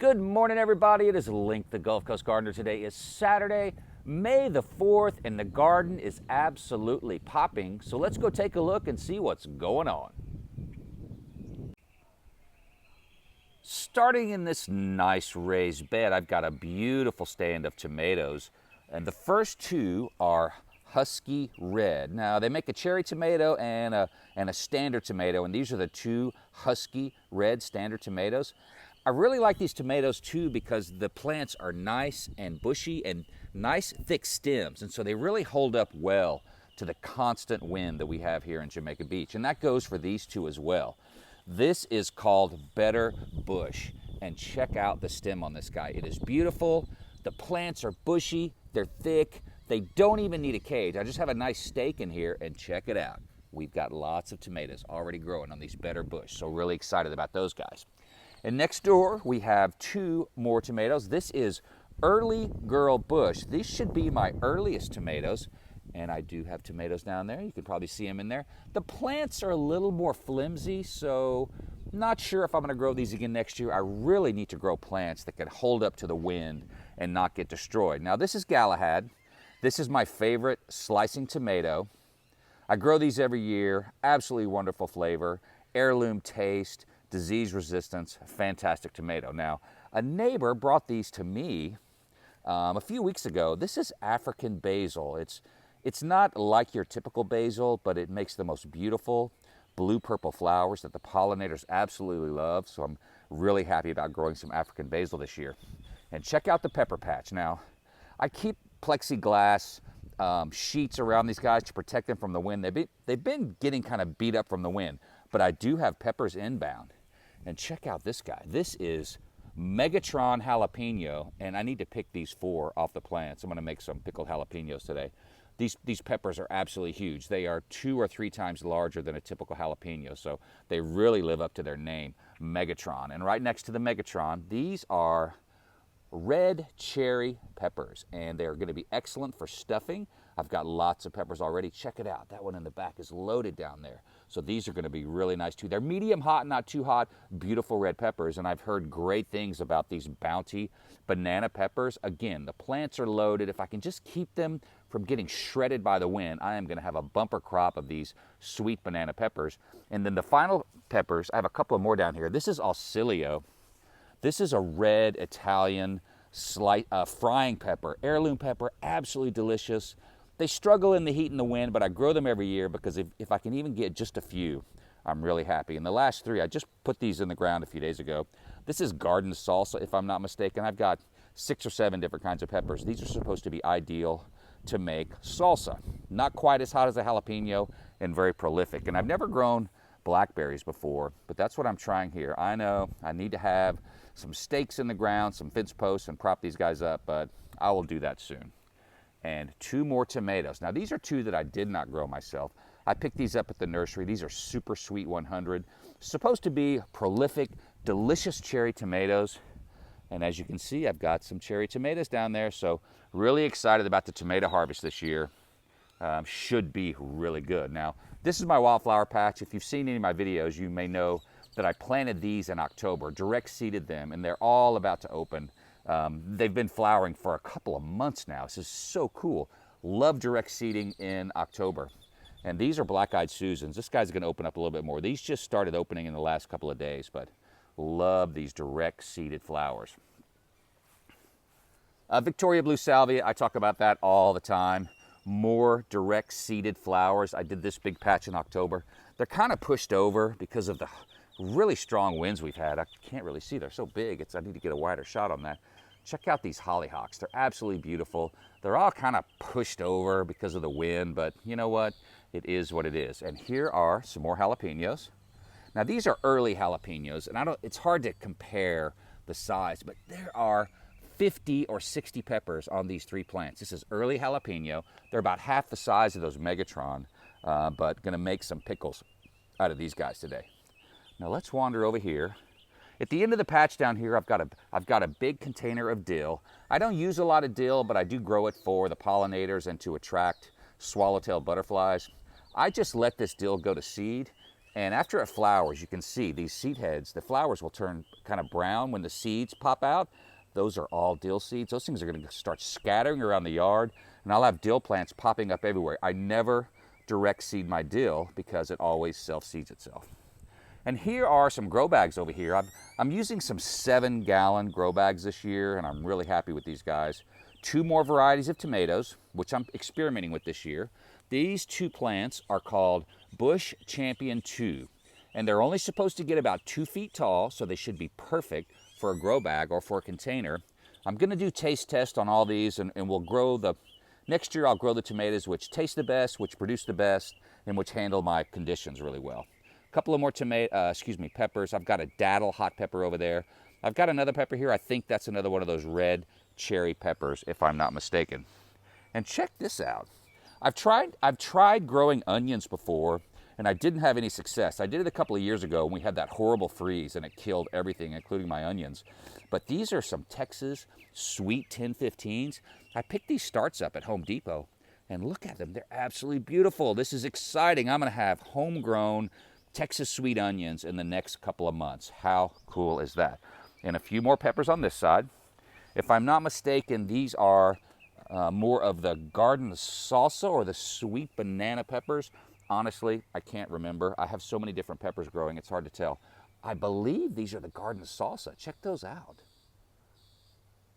Good morning, everybody. It is Link, the Gulf Coast Gardener. Today is Saturday, May the 4th, and the garden is absolutely popping. So let's go take a look and see what's going on. Starting in this nice raised bed, I've got a beautiful stand of tomatoes. And the first two are Husky Red. Now, they make a cherry tomato and a standard tomato, and these are the two Husky Red standard tomatoes. I really like these tomatoes too because the plants are nice and bushy and nice thick stems, and so they really hold up well to the constant wind that we have here in Jamaica Beach, and that goes for these two as well. This is called Better Bush, and check out the stem on this guy. It is beautiful. The plants are bushy, they're thick, they don't even need a cage. I just have a nice stake in here, and check it out. We've got lots of tomatoes already growing on these Better Bush, so really excited about those guys. And next door, we have two more tomatoes. This is Early Girl Bush. These should be my earliest tomatoes. And I do have tomatoes down there. You can probably see them in there. The plants are a little more flimsy, so not sure if I'm gonna grow these again next year. I really need to grow plants that can hold up to the wind and not get destroyed. Now, this is Galahad. This is my favorite slicing tomato. I grow these every year. Absolutely wonderful flavor, heirloom taste, disease resistance, fantastic tomato. Now, a neighbor brought these to me a few weeks ago. This is African basil. It's not like your typical basil, but it makes the most beautiful blue-purple flowers that the pollinators absolutely love. So I'm really happy about growing some African basil this year. And check out the pepper patch. Now, I keep plexiglass sheets around these guys to protect them from the wind. They've been getting kind of beat up from the wind, but I do have peppers inbound. And check out this guy. This is Megatron jalapeno, and I need to pick these four off the plants. I'm gonna make some pickled jalapenos today. These peppers are absolutely huge. They are 2 or 3 times larger than a typical jalapeno, so they really live up to their name, Megatron. And right next to the Megatron, these are red cherry peppers, and they're gonna be excellent for stuffing. I've got lots of peppers already. Check it out. That one in the back is loaded down there. So these are gonna be really nice too. They're medium hot, not too hot, beautiful red peppers, and I've heard great things about these Bounty banana peppers. Again, the plants are loaded. If I can just keep them from getting shredded by the wind, I am gonna have a bumper crop of these sweet banana peppers. And then the final peppers, I have a couple of more down here. This is Auxilio. This is a red Italian frying pepper, heirloom pepper, absolutely delicious. They struggle in the heat and the wind, but I grow them every year because if I can even get just a few, I'm really happy. And the last 3, I just put these in the ground a few days ago. This is garden salsa, if I'm not mistaken. I've got 6 or 7 different kinds of peppers. These are supposed to be ideal to make salsa. Not quite as hot as a jalapeno and very prolific. And I've never grown blackberries before, but that's what I'm trying here. I know I need to have some stakes in the ground, some fence posts, and prop these guys up, but I will do that soon. And 2 more tomatoes. Now, these are 2 that I did not grow myself. I picked these up at the nursery. These are Super Sweet 100. Supposed to be prolific, delicious cherry tomatoes. And as you can see, I've got some cherry tomatoes down there, so really excited about the tomato harvest this year. Should be really good. Now, this is my wildflower patch. If you've seen any of my videos, you may know that I planted these in October, direct seeded them, and they're all about to open. They've been flowering for a couple of months now. This is so cool. Love direct seeding in October. And these are black-eyed Susans. This guy's gonna open up a little bit more. These just started opening in the last couple of days, but love these direct seeded flowers. Victoria Blue Salvia, I talk about that all the time. More direct seeded flowers. I did this big patch in October. They're kind of pushed over because of the really strong winds we've had. I can't really see, they're so big. I need to get a wider shot on that. Check out these hollyhocks. They're absolutely beautiful. They're all kind of pushed over because of the wind, but you know what? It is what it is. And here are some more jalapenos. Now, these are early jalapenos, and it's hard to compare the size, but there are 50 or 60 peppers on these 3 plants. This is early jalapeno. They're about half the size of those Megatron, but gonna make some pickles out of these guys today. Now let's wander over here. At the end of the patch down here, I've got a big container of dill. I don't use a lot of dill, but I do grow it for the pollinators and to attract swallowtail butterflies. I just let this dill go to seed. And after it flowers, you can see these seed heads, the flowers will turn kind of brown when the seeds pop out. Those are all dill seeds. Those things are going to start scattering around the yard, and I'll have dill plants popping up everywhere. I never direct seed my dill because it always self-seeds itself. And here are some grow bags over here. I'm using some 7-gallon grow bags this year, and I'm really happy with these guys. 2 more varieties of tomatoes, which I'm experimenting with this year. These 2 plants are called Bush Champion 2, and they're only supposed to get about 2 feet tall, so they should be perfect for a grow bag or for a container. I'm gonna do taste test on all these, and we'll grow next year I'll grow the tomatoes which taste the best, which produce the best, and which handle my conditions really well. A couple of more peppers. I've got a daddle hot pepper over there. I've got another pepper here. I think that's another one of those red cherry peppers, if I'm not mistaken. And check this out. I've tried growing onions before, and I didn't have any success. I did it a couple of years ago when we had that horrible freeze, and it killed everything, including my onions. But these are some Texas Sweet 1015s. I picked these starts up at Home Depot, and look at them. They're absolutely beautiful. This is exciting. I'm gonna have homegrown Texas sweet onions in the next couple of months. How cool is that? And a few more peppers on this side. If I'm not mistaken, these are more of the garden salsa or the sweet banana peppers. Honestly, I can't remember. I have so many different peppers growing, it's hard to tell. I believe these are the garden salsa. Check those out.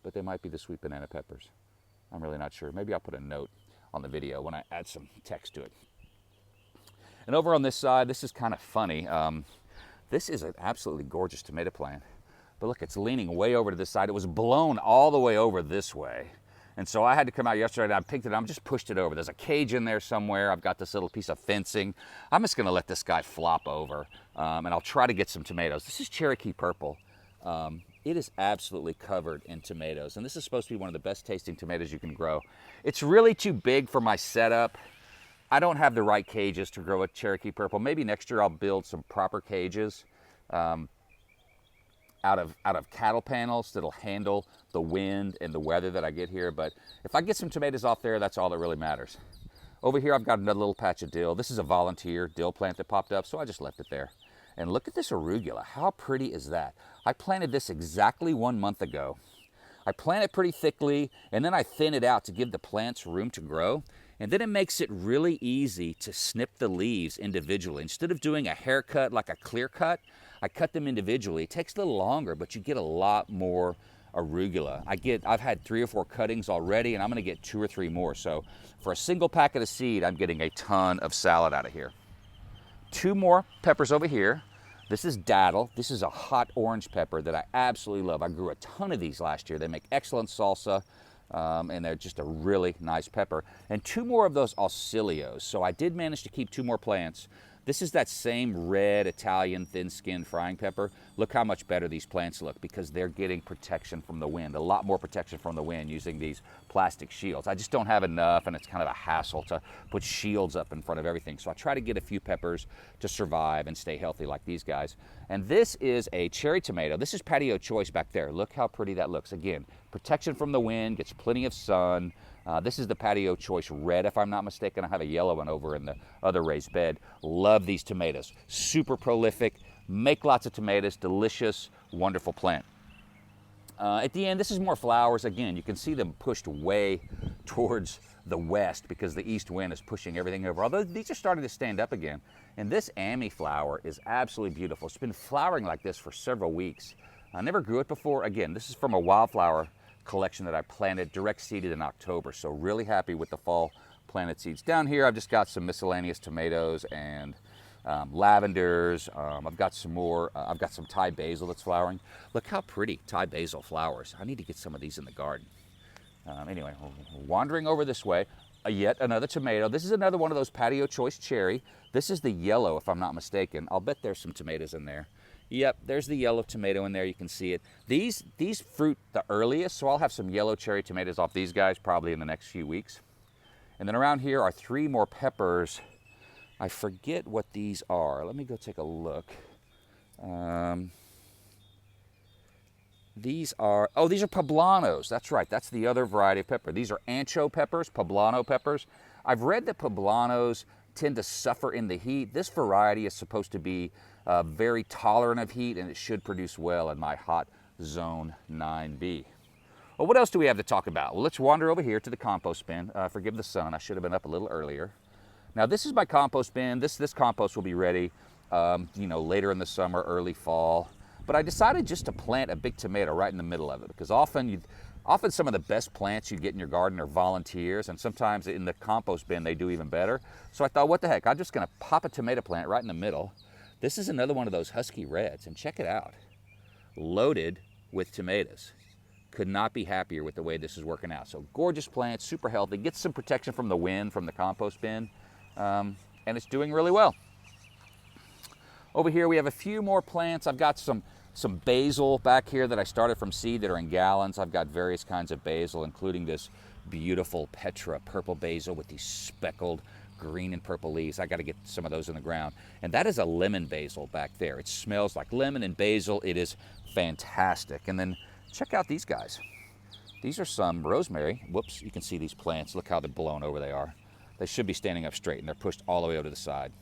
But they might be the sweet banana peppers. I'm really not sure. Maybe I'll put a note on the video when I add some text to it. And over on this side, this is kind of funny. This is an absolutely gorgeous tomato plant. But look, it's leaning way over to this side. It was blown all the way over this way. And so I had to come out yesterday and I picked it up, just pushed it over. There's a cage in there somewhere. I've got this little piece of fencing. I'm just gonna let this guy flop over and I'll try to get some tomatoes. This is Cherokee Purple. It is absolutely covered in tomatoes. And this is supposed to be one of the best tasting tomatoes you can grow. It's really too big for my setup. I don't have the right cages to grow a Cherokee Purple. Maybe next year I'll build some proper cages out of cattle panels that'll handle the wind and the weather that I get here. But if I get some tomatoes off there, that's all that really matters. Over here, I've got another little patch of dill. This is a volunteer dill plant that popped up, so I just left it there. And look at this arugula. How pretty is that? I planted this exactly 1 month ago. I plant it pretty thickly, and then I thin it out to give the plants room to grow. And then it makes it really easy to snip the leaves individually. Instead of doing a haircut like a clear cut, I cut them individually. It takes a little longer, but you get a lot more arugula. I've had 3 or 4 cuttings already, and I'm gonna get 2 or 3 more. So for a single packet of seed, I'm getting a ton of salad out of here. 2 more peppers over here. This is daddle. This is a hot orange pepper that I absolutely love. I grew a ton of these last year. They make excellent salsa. And they're just a really nice pepper. And 2 more of those Auxilios. So I did manage to keep 2 more plants. This is that same red Italian thin-skinned frying pepper. Look how much better these plants look because they're getting protection from the wind, a lot more protection from the wind using these plastic shields. I just don't have enough, and it's kind of a hassle to put shields up in front of everything. So I try to get a few peppers to survive and stay healthy like these guys. And this is a cherry tomato. This is Patio Choice back there. Look how pretty that looks. Again, protection from the wind, gets plenty of sun. This is the Patio Choice Red, if I'm not mistaken. I have a yellow one over in the other raised bed. Love these tomatoes. Super prolific, make lots of tomatoes, delicious, wonderful plant. At the end, this is more flowers. Again, you can see them pushed way towards the west because the east wind is pushing everything over. Although these are starting to stand up again. And this Ami flower is absolutely beautiful. It's been flowering like this for several weeks. I never grew it before. Again, this is from a wildflower collection that I planted, direct seeded in October. So really happy with the fall planted seeds. Down here, I've just got some miscellaneous tomatoes and lavenders. I've got some more, I've got some Thai basil that's flowering. Look how pretty Thai basil flowers. I need to get some of these in the garden. Anyway, wandering over this way, yet another tomato. This is another one of those Patio Choice cherry. This is the yellow, if I'm not mistaken. I'll bet there's some tomatoes in there. Yep, there's the yellow tomato in there. You can see it. These fruit the earliest, so I'll have some yellow cherry tomatoes off these guys probably in the next few weeks. And then around here are 3 more peppers. I forget what these are. Let me go take a look. These are poblanos. That's right, that's the other variety of pepper. These are ancho peppers, poblano peppers. I've read that poblanos tend to suffer in the heat. This variety is supposed to be very tolerant of heat, and it should produce well in my hot zone 9B. Well, what else do we have to talk about? Well, let's wander over here to the compost bin. Forgive the sun, I should have been up a little earlier. Now this is my compost bin. This compost will be ready you know, later in the summer, early fall. But I decided just to plant a big tomato right in the middle of it, because often some of the best plants you get in your garden are volunteers, and sometimes in the compost bin they do even better. So I thought, what the heck, I'm just gonna pop a tomato plant right in the middle. This is another one of those Husky Reds, and check it out. Loaded with tomatoes. Could not be happier with the way this is working out. So gorgeous plant, super healthy, gets some protection from the wind from the compost bin, and it's doing really well. Over here we have a few more plants. I've got some basil back here that I started from seed that are in gallons. I've got various kinds of basil, including this beautiful Petra purple basil with these speckled green and purple leaves. I got to get some of those in the ground. And that is a lemon basil back there. It smells like lemon and basil. It is fantastic. And then check out these guys. These are some rosemary. Whoops, you can see these plants. Look how they're blown over they are. They should be standing up straight, and they're pushed all the way over to the side.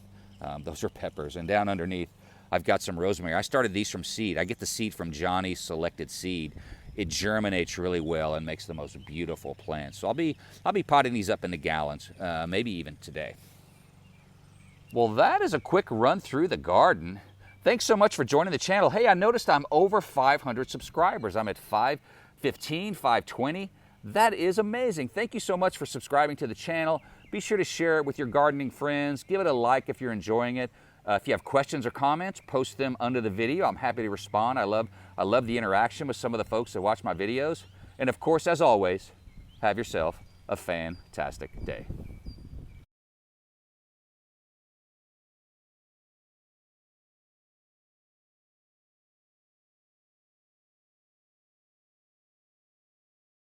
Those are peppers. And down underneath, I've got some rosemary. I started these from seed. I get the seed from Johnny's Selected Seed. It germinates really well and makes the most beautiful plants. So I'll be potting these up into gallons, maybe even today. Well, that is a quick run through the garden. Thanks so much for joining the channel. Hey, I noticed I'm over 500 subscribers. I'm at 515, 520. That is amazing. Thank you so much for subscribing to the channel. Be sure to share it with your gardening friends. Give it a like if you're enjoying it. If you have questions or comments, post them under the video. I'm happy to respond. I love the interaction with some of the folks that watch my videos. And of course, as always, have yourself a fantastic day.